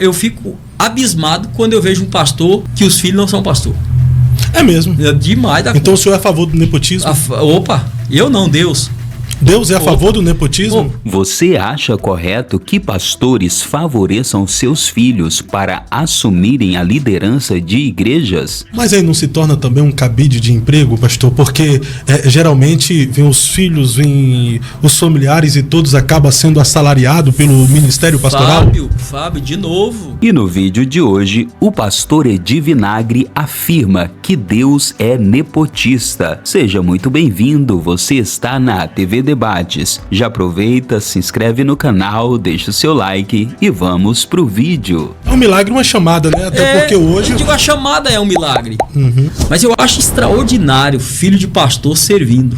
Eu fico abismado quando eu vejo um pastor que os filhos não são pastor. É mesmo? É demais da Então o senhor é a favor do nepotismo? Opa, eu não, Deus. Deus é a favor do nepotismo? Você acha correto que pastores favoreçam seus filhos para assumirem a liderança de igrejas? Mas aí não se torna também um cabide de emprego, pastor? Porque geralmente vem os filhos, vem os familiares e todos acabam sendo assalariados pelo ministério pastoral? Fábio, de novo. E no vídeo de hoje, o pastor Edi Vinagre afirma que Deus é nepotista. Seja muito bem-vindo, você está na TV Debates. Já aproveita, se inscreve no canal, deixa o seu like e vamos pro vídeo. É um milagre, uma chamada, né? Até porque hoje... Eu digo, a chamada é um milagre. Mas eu acho extraordinário filho de pastor servindo.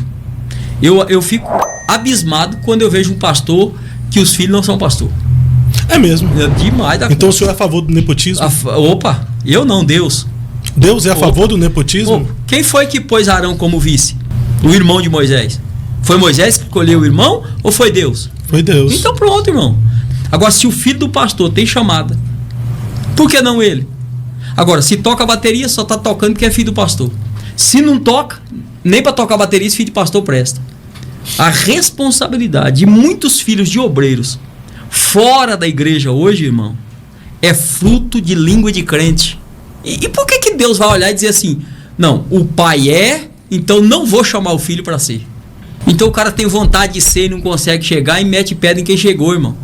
Eu fico abismado quando eu vejo um pastor que os filhos não são pastor. É mesmo? É demais da Então o senhor é a favor do nepotismo? Opa, eu não, Deus. Deus é a favor do nepotismo? Quem foi que pôs Arão como vice? O irmão de Moisés. Foi Moisés que escolheu o irmão ou foi Deus? Foi Deus. Então pronto, irmão. Agora, se o filho do pastor tem chamada, por que não ele? Agora, se toca a bateria, só está tocando porque é filho do pastor. Se não toca, nem para tocar a bateria, esse filho de pastor presta. A responsabilidade de muitos filhos de obreiros fora da igreja hoje, irmão, é fruto de língua de crente. E por que Deus vai olhar e dizer assim, não, o pai então não vou chamar o filho para ser? Então o cara tem vontade de ser e não consegue chegar e mete pedra em quem chegou, irmão.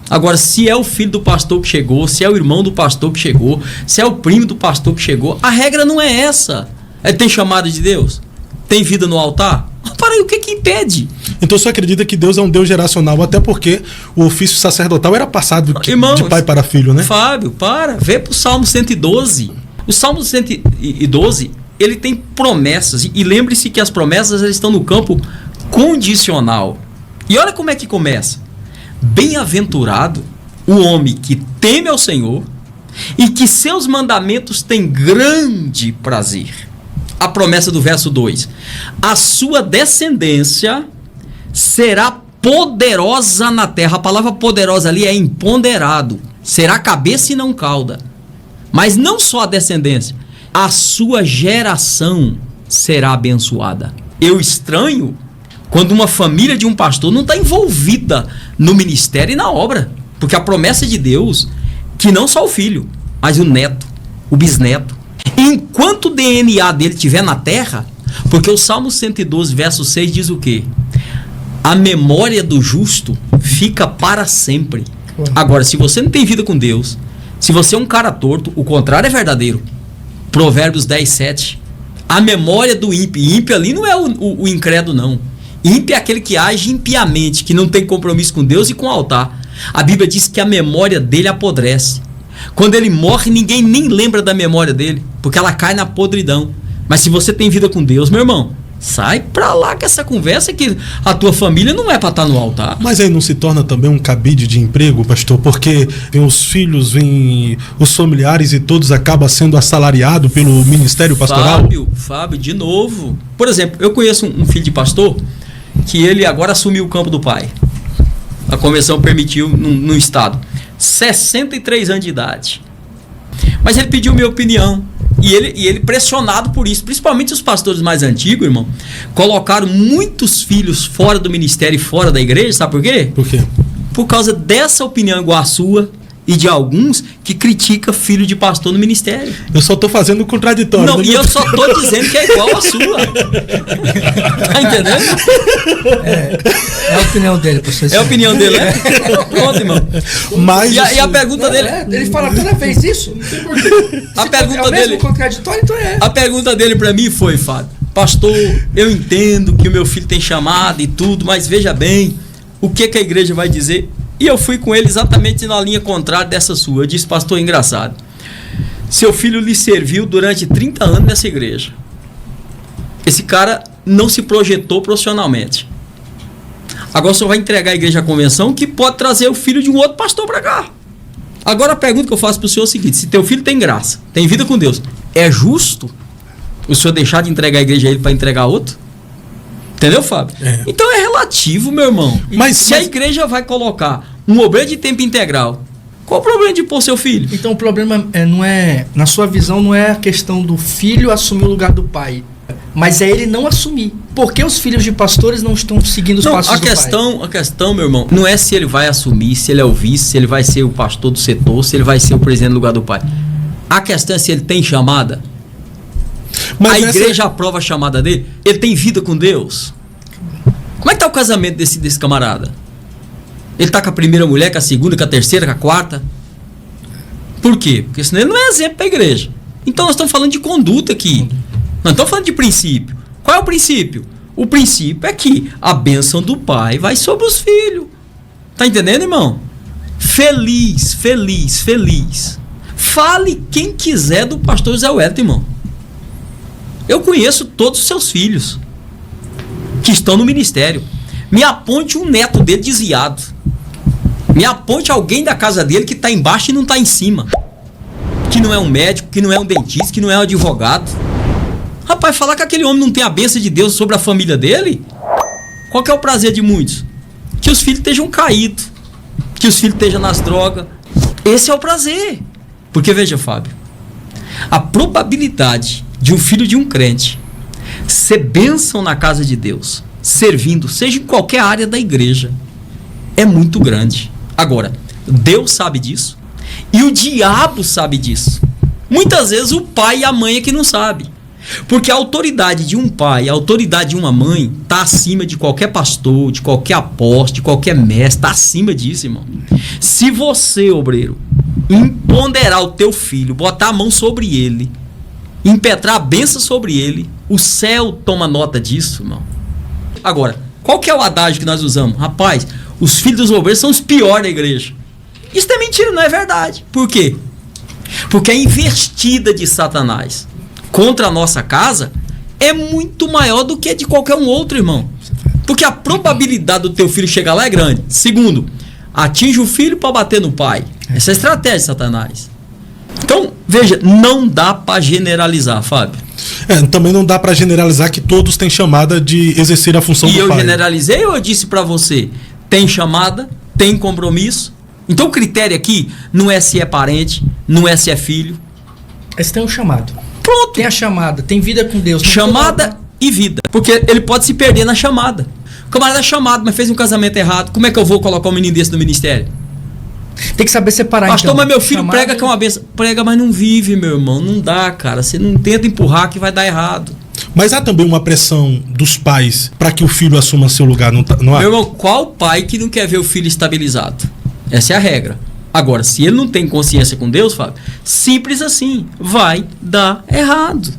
Agora, se é o filho do pastor que chegou, se é o irmão do pastor que chegou, se é o primo do pastor que chegou, a regra não é essa. Tem chamada de Deus? Tem vida no altar? Para aí, o que impede? Então você acredita que Deus é um Deus geracional, até porque o ofício sacerdotal era passado de pai para filho, né? Fábio, vê pro Salmo 112. O Salmo 112, ele tem promessas, e lembre-se que as promessas elas estão no campo condicional. E olha como é que começa. Bem-aventurado o homem que teme ao Senhor e que seus mandamentos têm grande prazer. A promessa do verso 2. A sua descendência será poderosa na terra. A palavra poderosa ali é imponderado. Será cabeça e não cauda. Mas não só a descendência, a sua geração será abençoada. Eu estranho quando uma família de um pastor não está envolvida no ministério e na obra. Porque a promessa de Deus, que não só o filho, mas o neto, o bisneto. Enquanto o DNA dele estiver na terra, porque o Salmo 112, verso 6 diz o quê? A memória do justo fica para sempre. Agora, se você não tem vida com Deus, se você é um cara torto, o contrário é verdadeiro. Provérbios 10, 7. A memória do ímpio. Ímpio ali não é o incrédulo, não. Ímpio é aquele que age impiamente, que não tem compromisso com Deus e com o altar. A Bíblia diz que a memória dele apodrece. Quando ele morre, ninguém nem lembra da memória dele, porque ela cai na podridão. Mas se você tem vida com Deus, meu irmão, sai pra lá com essa conversa que a tua família não é pra estar no altar. Mas aí não se torna também um cabide de emprego, pastor? Porque vem os filhos, vem os familiares e todos acabam sendo assalariados pelo ministério pastoral? Fábio, de novo. Por exemplo, eu conheço um filho de pastor que ele agora assumiu o campo do pai. A convenção permitiu no estado. 63 anos de idade. Mas ele pediu minha opinião. E ele pressionado por isso. Principalmente os pastores mais antigos, irmão, colocaram muitos filhos fora do ministério e fora da igreja. Sabe por quê? Por quê? Por causa dessa opinião igual a sua e de alguns que critica filho de pastor no ministério. Eu só tô fazendo o contraditório. Não, e eu só tô dizendo que é igual a sua. Tá entendendo? É a opinião dele, professor. É a opinião dele, né? Pronto, irmão. Mas e a pergunta dele... Ele fala toda vez isso. A pergunta é o dele... mesmo contraditório, então é. A pergunta dele pra mim foi, Fábio, pastor, eu entendo que o meu filho tem chamada e tudo, mas veja bem, o que a igreja vai dizer? E eu fui com ele exatamente na linha contrária dessa sua. Eu disse, pastor, engraçado. Seu filho lhe serviu durante 30 anos nessa igreja. Esse cara não se projetou profissionalmente. Agora o senhor vai entregar a igreja à convenção que pode trazer o filho de um outro pastor para cá. Agora a pergunta que eu faço para o senhor é o seguinte: se teu filho tem graça, tem vida com Deus, é justo o senhor deixar de entregar a igreja a ele para entregar outro? Entendeu, Fábio? Então é relativo, meu irmão. Mas se a igreja vai colocar um obreiro de tempo integral Qual o problema de pôr seu filho? Então o problema não é, na sua visão, não é a questão do filho assumir o lugar do pai, mas é ele não assumir. Por que os filhos de pastores não estão seguindo os passos do pai? A questão, meu irmão, não é se ele vai assumir, se ele é o vice, se ele vai ser o pastor do setor, se ele vai ser o presidente no lugar do pai. A questão é se ele tem chamada. Mas a igreja aprova a chamada dele. Ele tem vida com Deus. Como é que tá o casamento desse camarada? Ele tá com a primeira mulher, com a segunda, com a terceira, com a quarta? Por quê? Porque senão ele não é exemplo para a igreja. Então nós estamos falando de conduta aqui. Nós estamos falando de princípio. Qual é o princípio? O princípio é que a bênção do pai vai sobre os filhos. Tá entendendo, irmão? Feliz, feliz, feliz. Fale quem quiser do pastor Zé Wellington, irmão. Eu conheço todos os seus filhos que estão no ministério. Me aponte um neto dele desviado. Me aponte alguém da casa dele que está embaixo e não está em cima. Que não é um médico, que não é um dentista, que não é um advogado. Rapaz, falar que aquele homem não tem a bênção de Deus sobre a família dele? Qual que é o prazer de muitos? Que os filhos estejam caídos. Que os filhos estejam nas drogas. Esse é o prazer. Porque veja, Fábio, a probabilidade de um filho de um crente ser bênção na casa de Deus, servindo, seja em qualquer área da igreja, é muito grande. Agora, Deus sabe disso e o diabo sabe disso. Muitas vezes o pai e a mãe é que não sabem. Porque a autoridade de um pai, a autoridade de uma mãe está acima de qualquer pastor, de qualquer apóstolo, de qualquer mestre, está acima disso, irmão. Se você, obreiro, empoderar o teu filho, botar a mão sobre ele, impetrar a bênção sobre ele, o céu toma nota disso, irmão. Agora, qual que é o adágio que nós usamos? Rapaz, os filhos dos obreiros são os piores da igreja. Isso é mentira, não é verdade. Por quê? Porque a investida de Satanás contra a nossa casa é muito maior do que a de qualquer um outro, irmão. Porque a probabilidade do teu filho chegar lá é grande. Segundo, atinge o filho para bater no pai. Essa é a estratégia de Satanás. Então, veja, não dá para generalizar, Fábio. Também não dá para generalizar que todos têm chamada de exercer a função do pai. E eu generalizei ou eu disse para você? Tem chamada, tem compromisso. Então o critério aqui não é se é parente, não é se é filho. Esse tem um chamado. Pronto. Tem a chamada, tem vida com Deus. Chamada e vida. Porque ele pode se perder na chamada. O camarada é chamado, mas fez um casamento errado. Como é que eu vou colocar um menino desse no ministério? Tem que saber separar. Pastor, então, mas meu filho prega que é uma benção. Prega, mas não vive, meu irmão. Não dá, cara. Você não tenta empurrar que vai dar errado. Mas há também uma pressão dos pais para que o filho assuma seu lugar, não há? Meu irmão, qual pai que não quer ver o filho estabilizado? Essa é a regra. Agora, se ele não tem consciência com Deus, Fábio, simples assim, vai dar errado.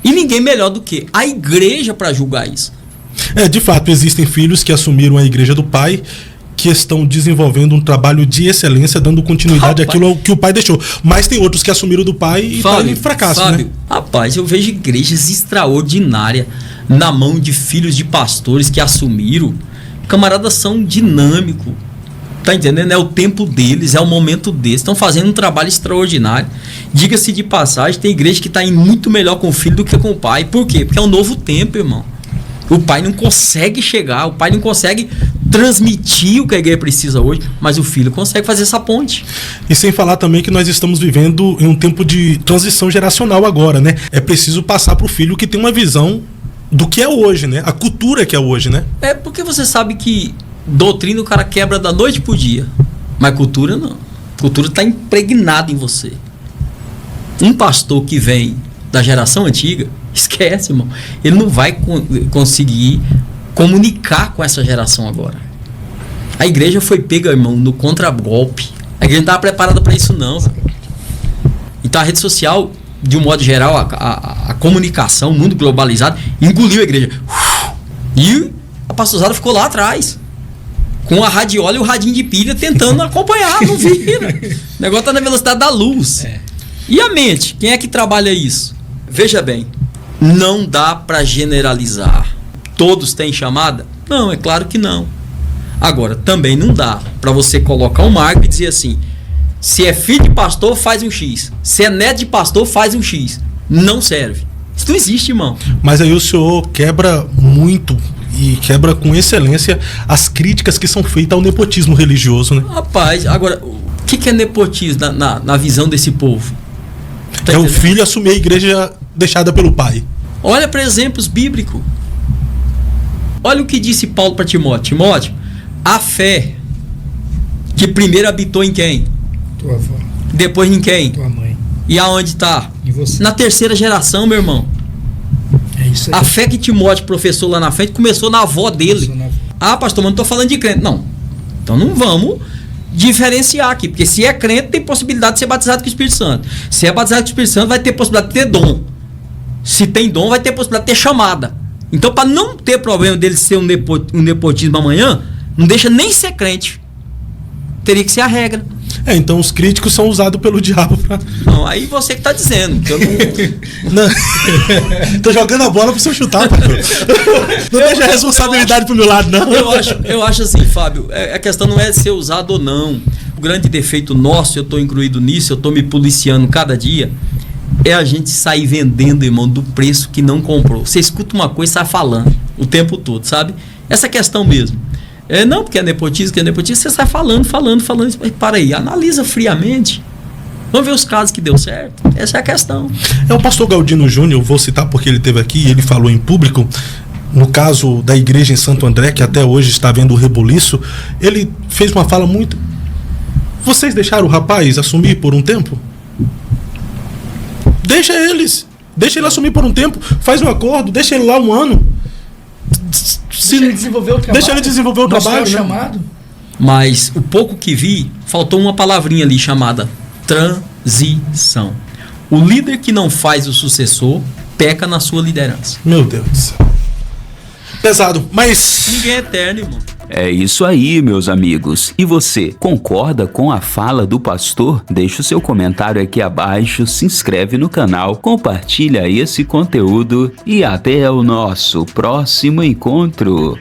E ninguém melhor do que a igreja para julgar isso. De fato, existem filhos que assumiram a igreja do pai, que estão desenvolvendo um trabalho de excelência, dando continuidade àquilo que o pai deixou. Mas tem outros que assumiram do pai e estão em fracasso, Fábio, né? Rapaz, eu vejo igrejas extraordinárias na mão de filhos de pastores que assumiram. Camaradas são dinâmicos. Tá entendendo? É o tempo deles, é o momento deles. Estão fazendo um trabalho extraordinário. Diga-se de passagem, tem igreja que está indo muito melhor com o filho do que com o pai. Por quê? Porque é um novo tempo, irmão. O pai não consegue chegar, o pai não consegue transmitir o que a igreja precisa hoje, mas o filho consegue fazer essa ponte. E sem falar também que nós estamos vivendo em um tempo de transição geracional agora, né? É preciso passar para o filho que tem uma visão do que é hoje, né? A cultura que é hoje, né? É porque você sabe que doutrina o cara quebra da noite pro dia, mas cultura não. Cultura está impregnada em você. Um pastor que vem da geração antiga, esquece, irmão. Ele não vai conseguir comunicar com essa geração agora. A igreja foi pega, irmão, no contragolpe. A igreja não estava preparada para isso, não. Então a rede social, de um modo geral, a comunicação, o mundo globalizado, engoliu a igreja. E a pastorzada ficou lá atrás, com a radiola e o radinho de pilha tentando acompanhar, não vira. O negócio está na velocidade da luz. E a mente? Quem é que trabalha isso? Veja bem, não dá para generalizar. Todos têm chamada? Não, é claro que não. Agora, também não dá para você colocar um marco e dizer assim: se é filho de pastor, faz um X. Se é neto de pastor, faz um X. Não serve. Isso não existe, irmão. Mas aí o senhor quebra muito e quebra com excelência as críticas que são feitas ao nepotismo religioso, né? Rapaz, agora, que é nepotismo na visão desse povo? Tá entendendo? O filho assumir a igreja deixada pelo pai. Olha para exemplos bíblicos. Olha o que disse Paulo para Timóteo. Timóteo, a fé que primeiro habitou em quem? Tua avó. Depois em quem? Tua mãe. E aonde está? Em você. Na terceira geração, meu irmão. É isso aí. A fé que Timóteo professou lá na frente começou na avó dele. Ah, pastor, mas não estou falando de crente. Não. Então não vamos diferenciar aqui. Porque se é crente, tem possibilidade de ser batizado com o Espírito Santo. Se é batizado com o Espírito Santo, vai ter possibilidade de ter dom. Se tem dom, vai ter possibilidade de ter chamada. Então, para não ter problema dele ser um nepotismo amanhã, não deixa nem ser crente. Teria que ser a regra. Então os críticos são usados pelo diabo pra... Não, aí você que tá dizendo. Que eu não... Tô jogando a bola pro seu chutar, pastor. Não deixa a responsabilidade pro meu lado, não. Eu acho assim, Fábio, a questão não é ser usado ou não. O grande defeito nosso, eu tô incluído nisso, eu tô me policiando cada dia, é a gente sair vendendo, irmão, do preço que não comprou. Você escuta uma coisa e sai falando o tempo todo, sabe? Essa questão mesmo. Não, porque é nepotismo, você sai falando. Mas para aí, analisa friamente. Vamos ver os casos que deu certo. Essa é a questão. O pastor Galdino Júnior, vou citar porque ele esteve aqui e ele falou em público, no caso da igreja em Santo André, que até hoje está vendo o rebuliço, ele fez uma fala muito... Vocês deixaram o rapaz assumir por um tempo? Deixa ele assumir por um tempo, faz um acordo, deixa ele lá um ano. Deixa ele desenvolver o trabalho. Deixa ele desenvolver o trabalho, né? Chamado. Mas o pouco que vi, faltou uma palavrinha ali chamada transição. O líder que não faz o sucessor peca na sua liderança. Meu Deus do céu. Pesado, mas... Ninguém é eterno, irmão. É isso aí, meus amigos. E você, concorda com a fala do pastor? Deixa o seu comentário aqui abaixo, se inscreve no canal, compartilha esse conteúdo e até o nosso próximo encontro.